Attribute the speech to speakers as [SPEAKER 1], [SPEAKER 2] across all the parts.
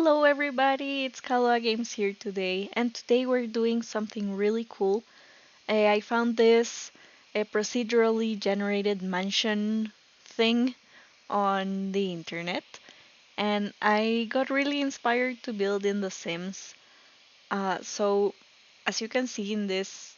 [SPEAKER 1] Hello everybody, it's KaloaGames here today, and today we're doing something really cool. I found this a procedurally generated mansion thing on the internet, and I got really inspired to build in The Sims. So as you can see in this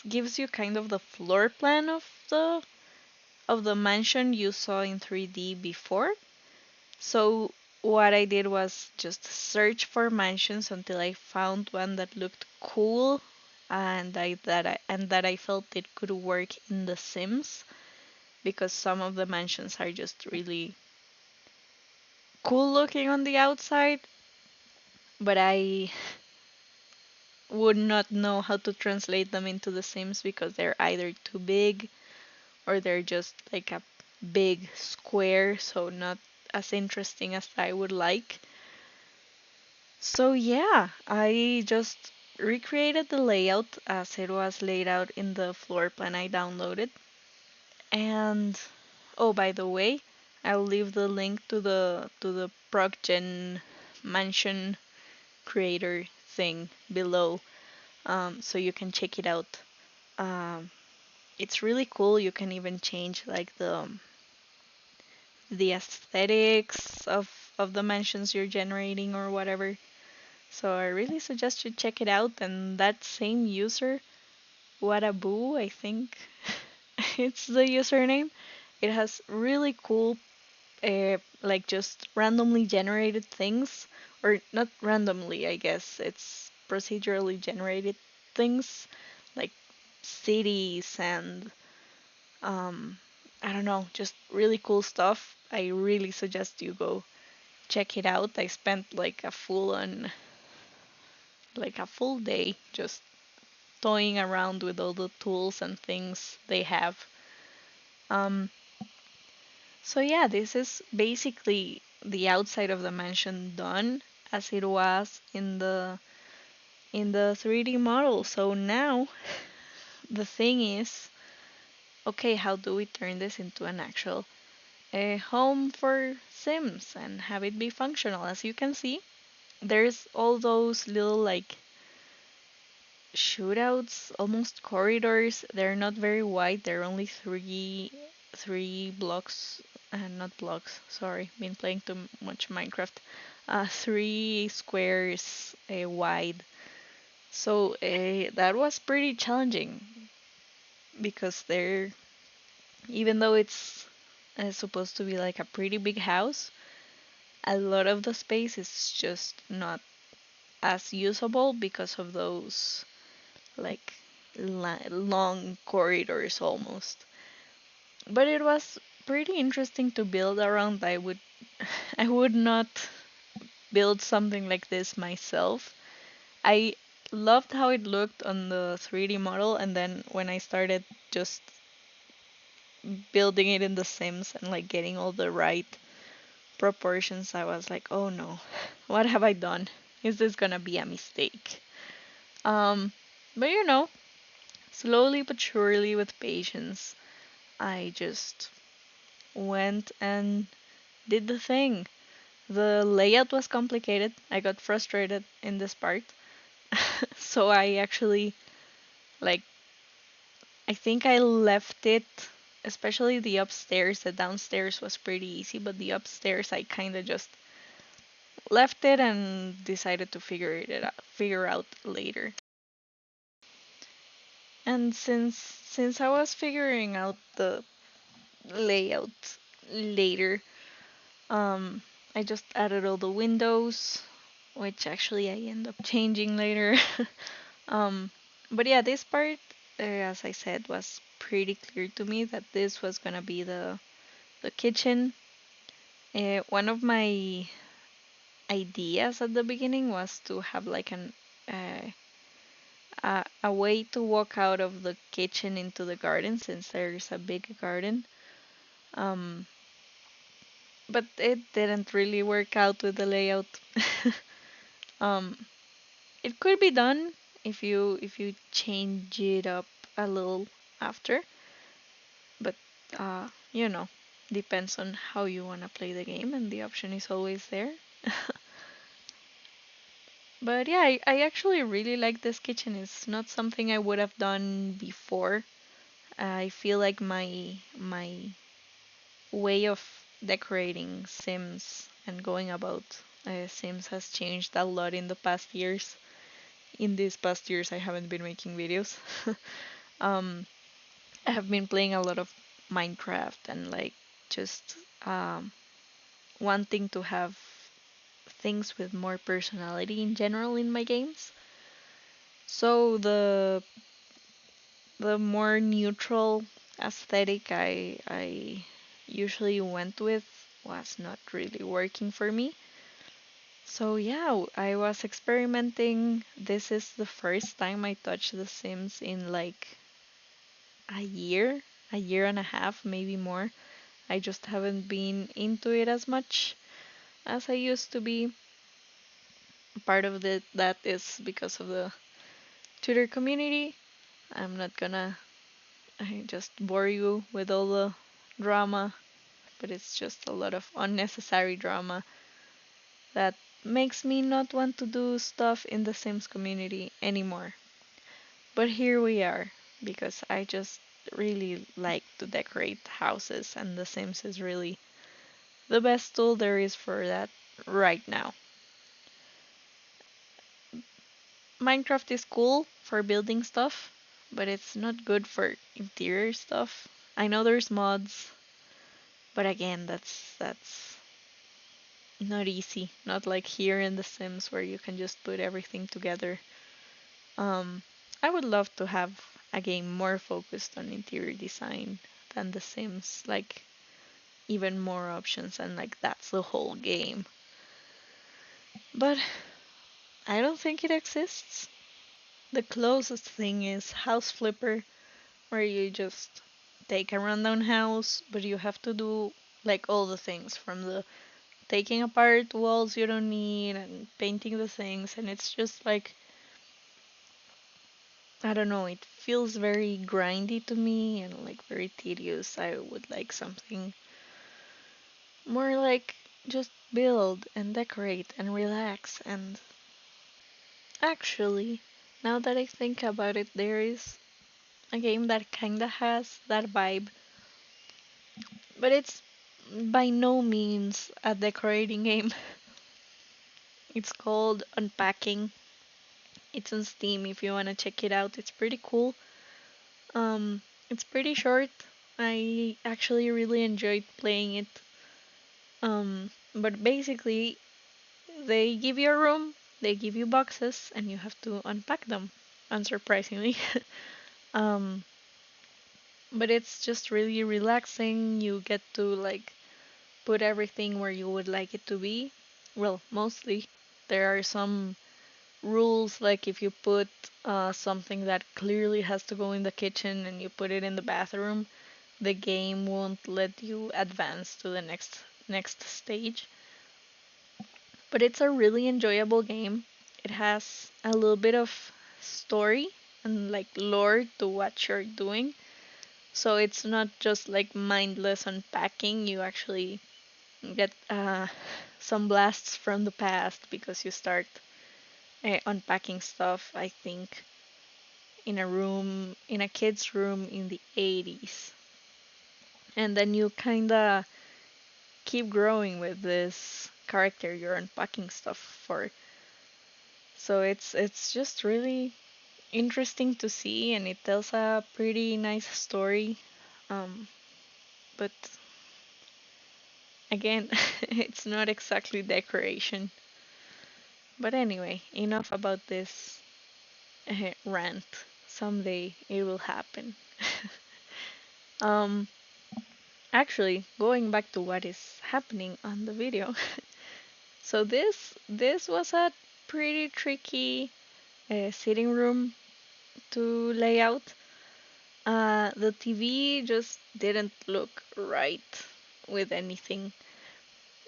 [SPEAKER 1] gives you kind of the floor plan of the mansion you saw in 3D before. So what I did was just search for mansions until I found one that looked cool and that I felt it could work in The Sims because some of the mansions are just really cool looking on the outside, but I would not know how to translate them into The Sims because they're either too big or they're just like a big square, so not as interesting as I would like. So yeah, I just recreated the layout as it was laid out in the floor plan I downloaded. And oh, by the way, I'll leave the link to the ProcGen mansion creator thing below, so you can check it out. Um, it's really cool. You can even change like the aesthetics of the mansions you're generating or whatever. So I really suggest you check it out. And that same user, Whataboo, I think it's the username. It has really cool, like just randomly generated things, or not randomly, I guess. It's procedurally generated things, like cities and um, I don't know, just really cool stuff. I really suggest you go check it out. I spent like a full day just toying around with all the tools and things they have. Um, so yeah, this is basically the outside of the mansion done as it was in the 3D model. So now the thing is, okay, how do we turn this into an actual home for Sims and have it be functional? As you can see, there's all those little like shootouts, almost corridors. They're not very wide. They're only three blocks, not blocks. Sorry, been playing too much Minecraft. Three squares wide. So that was pretty challenging because they're even though it's supposed to be like a pretty big house, a lot of the space is just not as usable because of those like long corridors almost. But it was pretty interesting to build around. I would not build something like this myself. I loved how it looked on the 3D model, and then when I started just building it in The Sims and like getting all the right proportions, I was like, oh no, what have I done? Is this gonna be a mistake? Um, but slowly but surely with patience, I just went and did the thing. The layout was complicated. I got frustrated in this part. So I actually, like, I think I left it, especially the upstairs. The downstairs was pretty easy, but the upstairs I kind of just left it and decided to figure out later. And since I was figuring out the layout later, um, I just added all the windows, which actually I end up changing later. um, but yeah, this part, as I said, was pretty clear to me that this was gonna be the kitchen. One of my ideas at the beginning was to have like uh, a way to walk out of the kitchen into the garden since there's a big garden. Um, but it didn't really work out with the layout. um, it could be done if you change it up a little after, but you know, depends on how you wanna play the game, and the option is always there. But yeah, I actually really like this kitchen. It's not something I would have done before. I feel like my way of decorating Sims and going about Sims has changed a lot in the past years. In these past years, I haven't been making videos. um, I have been playing a lot of Minecraft and like just wanting to have things with more personality in general in my games. So the more neutral aesthetic I usually went with was not really working for me. So yeah, I was experimenting. This is the first time I touched The Sims in like a year and a half, maybe more. I just haven't been into it as much as I used to be. Part of that is because of the Twitter community. I'm not gonna just bore you with all the drama, but it's just a lot of unnecessary drama that makes me not want to do stuff in the Sims community anymore. But here we are, because I just really like to decorate houses, and The Sims is really the best tool there is for that right now. Minecraft is cool for building stuff, but it's not good for interior stuff. I know there's mods, but again, that's not easy. Not like here in The Sims where you can just put everything together. Um, I would love to have a game more focused on interior design than The Sims, like even more options, and like that's the whole game. But I don't think it exists. The closest thing is House Flipper, where you just take a rundown house, but you have to do like all the things from the taking apart walls you don't need and painting the things, and it's just like, I don't know, it feels very grindy to me and like very tedious. I would like something more like just build and decorate and relax. And actually, now that I think about it, there is a game that kinda has that vibe, but it's by no means a decorating game. It's called Unpacking. It's on Steam if you want to check it out. It's pretty cool. It's pretty short. I actually really enjoyed playing it. But basically, they give you a room, they give you boxes, and you have to unpack them, unsurprisingly. um, but it's just really relaxing. You get to like put everything where you would like it to be. Well, mostly. There are some rules, like if you put something that clearly has to go in the kitchen and you put it in the bathroom, the game won't let you advance to the next stage. But it's a really enjoyable game. It has a little bit of story and like lore to what you're doing. So it's not just like mindless unpacking. You actually get some blasts from the past because you start unpacking stuff, I think, in a room, in a kid's room in the 80s. And then you kinda keep growing with this character you're unpacking stuff for. So it's just really interesting to see, and it tells a pretty nice story. Um, but again, it's not exactly decoration. But anyway, enough about this rant. Someday it will happen. um, Actually, going back to what is happening on the video. So this was a pretty tricky sitting room to lay out. The TV just didn't look right with anything.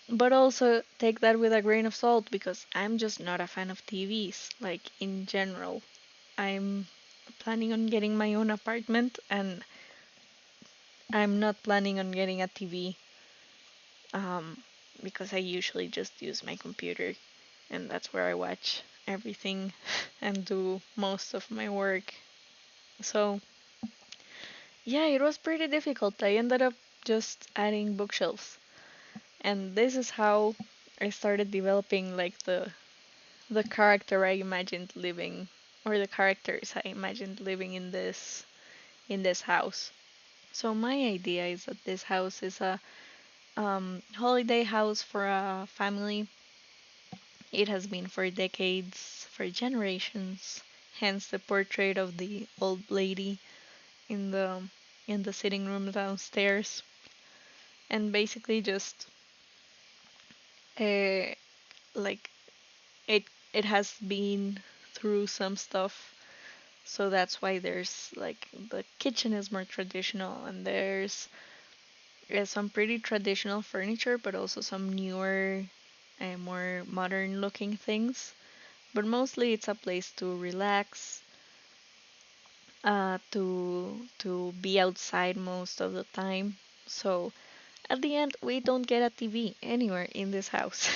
[SPEAKER 1] But also take that with a grain of salt, because I'm just not a fan of TVs, like in general. I'm planning on getting my own apartment, and I'm not planning on getting a TV, um, because I usually just use my computer and that's where I watch. everything and do most of my work. So, yeah, it was pretty difficult. I ended up just adding bookshelves. And this is how I started developing like the character I imagined living, or the characters I imagined living in this house. So my idea is that this house is a holiday house for a family. It has been for decades, for generations. Hence the portrait of the old lady in the sitting room downstairs, and basically just uh, like it has been through some stuff. So that's why there's like the kitchen is more traditional, and there's some pretty traditional furniture, but also some newer and more modern looking things. But mostly it's a place to relax, to be outside most of the time. So at the end, we don't get a TV anywhere in this house.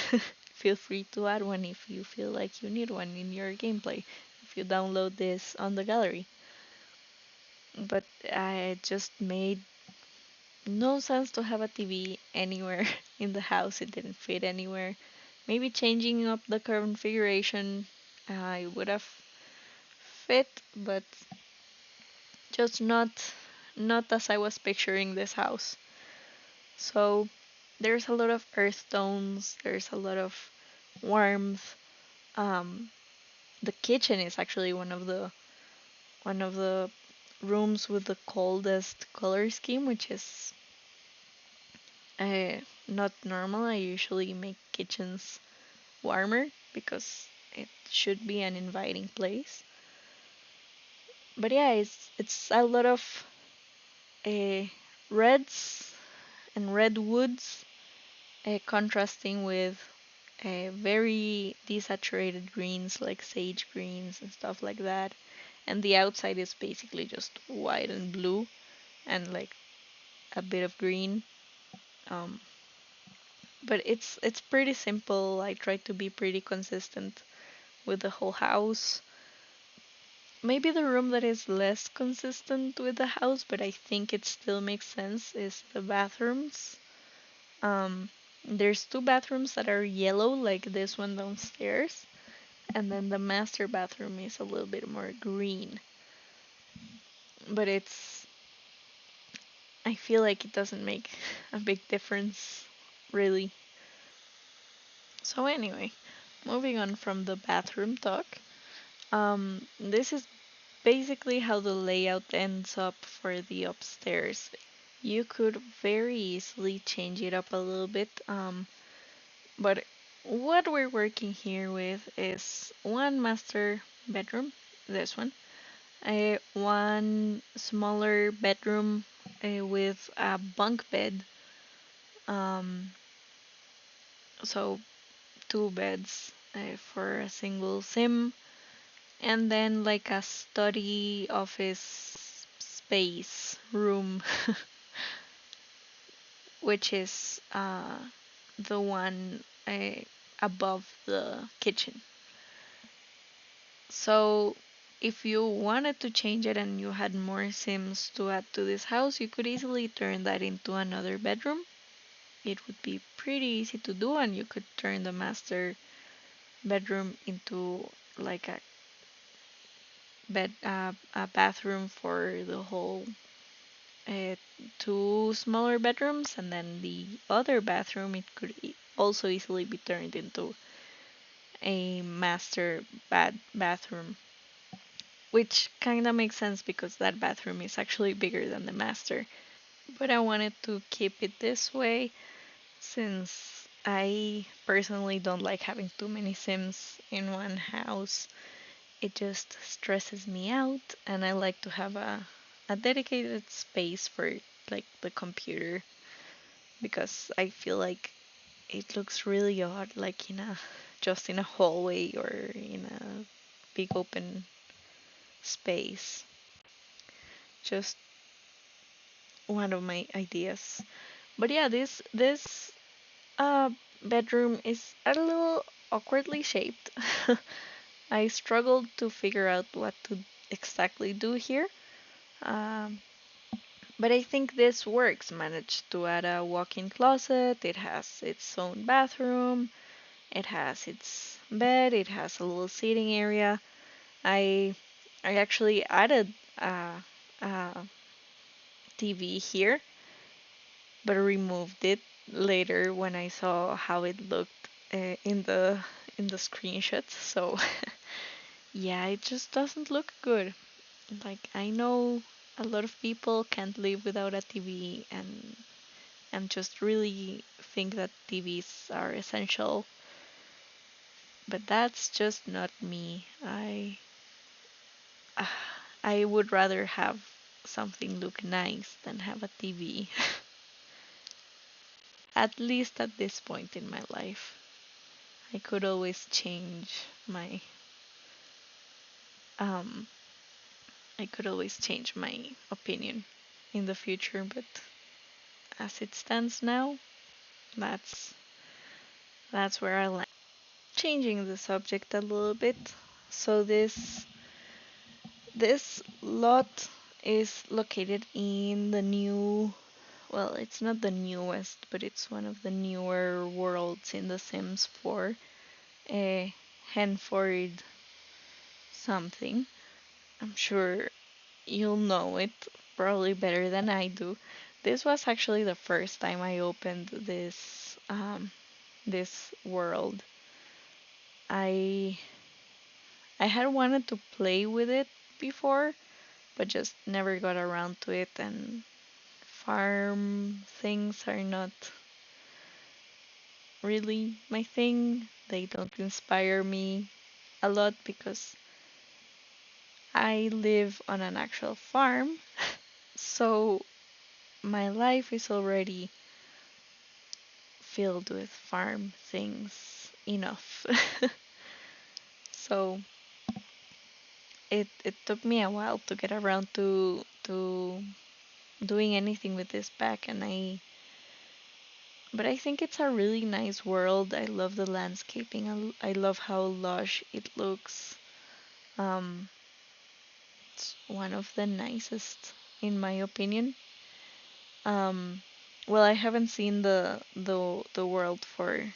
[SPEAKER 1] Feel free to add one if you feel like you need one in your gameplay, if you download this on the gallery. But it just made no sense to have a TV anywhere in the house. It didn't fit anywhere. Maybe changing up the configuration, it would have fit, but just not as I was picturing this house. So there's a lot of earth tones. There's a lot of warmth. Um, the kitchen is actually one of the rooms with the coldest color scheme, which is not normal. I usually make kitchens warmer because it should be an inviting place. But yeah, it's a lot of uh, reds and redwoods contrasting with very desaturated greens like sage greens and stuff like that. And the outside is basically just white and blue and like a bit of green. Um, but it's pretty simple. I try to be pretty consistent with the whole house. Maybe the room that is less consistent with the house, but I think it still makes sense, is the bathrooms. Um, there's two bathrooms that are yellow, like this one downstairs, and then the master bathroom is a little bit more green. But I feel like it doesn't make a big difference, really. So anyway, moving on from the bathroom talk, this is basically how the layout ends up for the upstairs. You could very easily change it up a little bit, but what we're working here with is one master bedroom, this one, one smaller bedroom with a bunk bed, um, so two beds for a single sim, and then like a study office space room, which is the one above the kitchen. So if you wanted to change it and you had more sims to add to this house, you could easily turn that into another bedroom. It would be pretty easy to do, and you could turn the master bedroom into like a bathroom for the whole uh, two smaller bedrooms, and then the other bathroom it could also easily be turned into a master bathroom, which kind of makes sense because that bathroom is actually bigger than the master. But I wanted to keep it this way since I personally don't like having too many Sims in one house. It just stresses me out, and I like to have a dedicated space for like the computer because I feel like it looks really odd, like in a just in a hallway or in a big open space. Just one of my ideas. But yeah, this uh bedroom is a little awkwardly shaped. I struggled to figure out what to exactly do here. Um, but I think this works. Managed to add a walk-in closet. It has its own bathroom. It has its bed. It has a little seating area. I I actually added a TV here, but removed it later when I saw how it looked in the screenshots. So yeah, it just doesn't look good. Like I know a lot of people can't live without a TV and just really think that TVs are essential, but that's just not me. I would rather have something look nice than have a TV. At least at this point in my life. I could always change my um I could always change my opinion in the future, but as it stands now, that's that's where I land. Changing the subject a little bit. So this lot is located in the new, well, it's not the newest, but it's one of the newer worlds in The Sims 4. A Henford something. I'm sure you'll know it probably better than I do. This was actually the first time I opened this world. I I had wanted to play with it before, but just never got around to it, and farm things are not really my thing. They don't inspire me a lot because I live on an actual farm, so my life is already filled with farm things enough. So it took me a while to get around to doing anything with this pack, and I think it's a really nice world. I love the landscaping. I love how lush it looks. Um, it's one of the nicest in my opinion. Um, well, I haven't seen the world for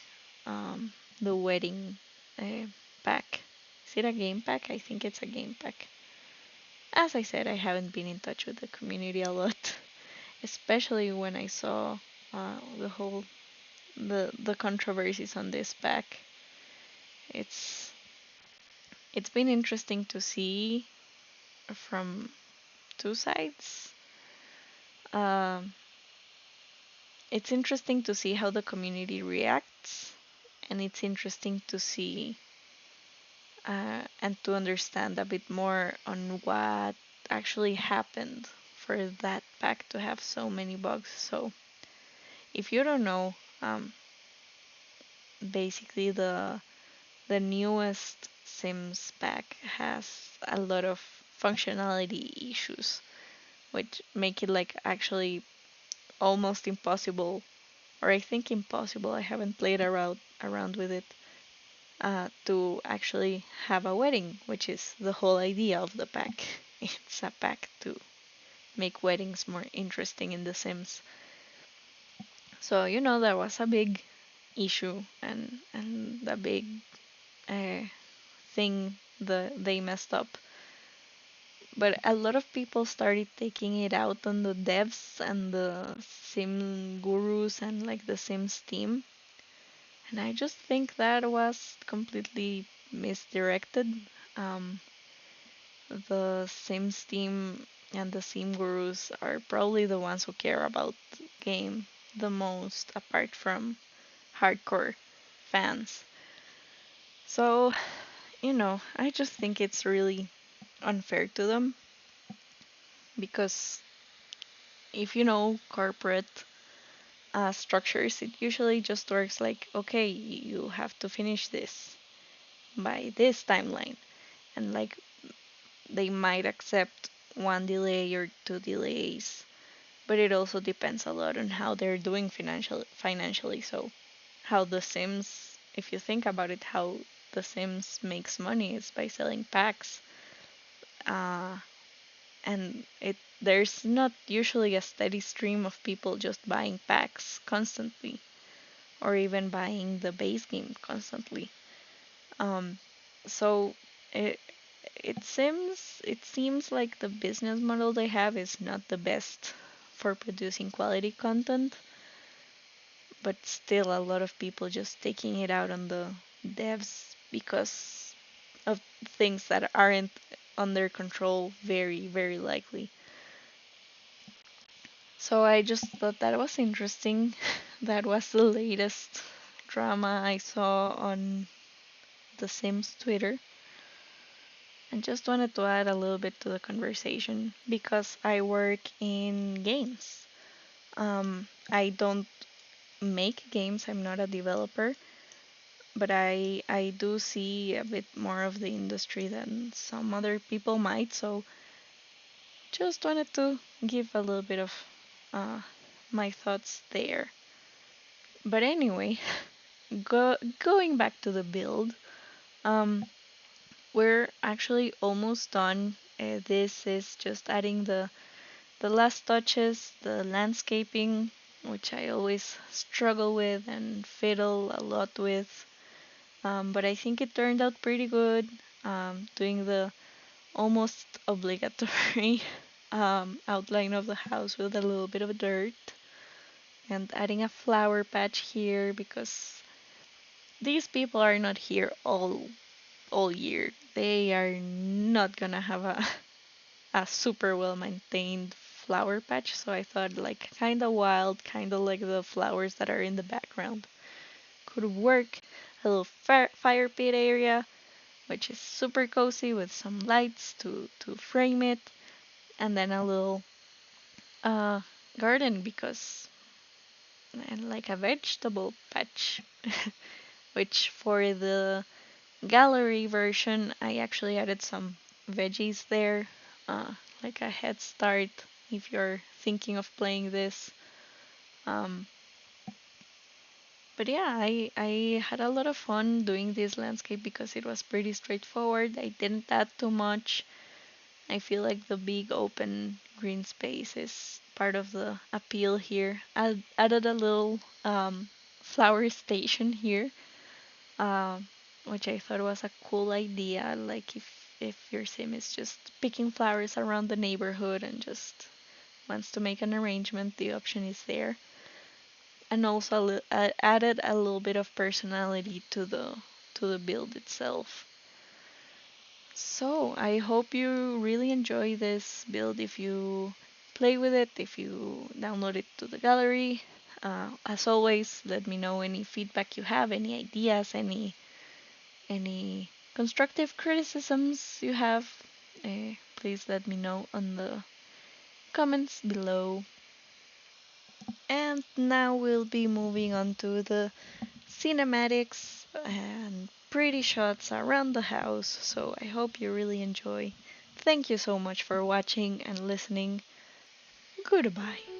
[SPEAKER 1] um, the wedding uh, pack. Is it a game pack? I think it's a game pack. As I said, I haven't been in touch with the community a lot, especially when I saw the whole the controversies on this pack. It's it's been interesting to see from two sides. Um, it's interesting to see how the community reacts, and it's interesting to see and to understand a bit more on what actually happened for that pack to have so many bugs. So, if you don't know, basically the newest Sims pack has a lot of functionality issues, which make it like actually almost impossible, or I think impossible. I haven't played around with it to actually have a wedding, which is the whole idea of the pack. It's a pack to make weddings more interesting in The Sims. So that was a big issue and a big uh, thing they messed up. But a lot of people started taking it out on the devs and the sim gurus and like the Sims team. And I just think that was completely misdirected. Um, the Sims team and the sim gurus are probably the ones who care about the game the most, apart from hardcore fans. So, I just think it's really unfair to them because if you know corporate structures, it usually just works like, okay, you have to finish this by this timeline. And like they might accept one delay or two delays, but it also depends a lot on how they're doing financially. So how the Sims, if you think about it, how The Sims makes money is by selling packs. Uh, and there's not usually a steady stream of people just buying packs constantly or even buying the base game constantly. Um, so it it seems like the business model they have is not the best for producing quality content, but still a lot of people just taking it out on the devs because of things that aren't under control, very, very likely. So I just thought that was interesting. That was the latest drama I saw on The Sims Twitter. And just wanted to add a little bit to the conversation because I work in games. I don't make games, I'm not a developer, but I do see a bit more of the industry than some other people might. So just wanted to give a little bit of uh, my thoughts there. But anyway, going back to the build, um, we're actually almost done. This is just adding the last touches, the landscaping, which I always struggle with and fiddle a lot with. But I think it turned out pretty good. Doing the almost obligatory outline of the house with a little bit of dirt and adding a flower patch here because these people are not here all year. They are not gonna have a super well maintained flower patch, so I thought like kinda wild, kinda like the flowers that are in the background could work. A little fire pit area, which is super cozy with some lights to frame it, and then a little uh, garden because and like a vegetable patch, which for the gallery version I actually added some veggies there, like a head start if you're thinking of playing this. Um, but yeah, I had a lot of fun doing this landscape because it was pretty straightforward. I didn't add too much. I feel like the big open green space is part of the appeal here. I added a little flower station here, um, which I thought was a cool idea. Like if your sim is just picking flowers around the neighborhood and just wants to make an arrangement, the option is there. And also added a little bit of personality to the build itself. So I hope you really enjoy this build if you play with it, if you download it to the gallery. As always, let me know any feedback you have, any ideas, any constructive criticisms you have. Please let me know on the comments below. And now we'll be moving on to the cinematics and pretty shots around the house, so I hope you really enjoy. Thank you so much for watching and listening. Goodbye.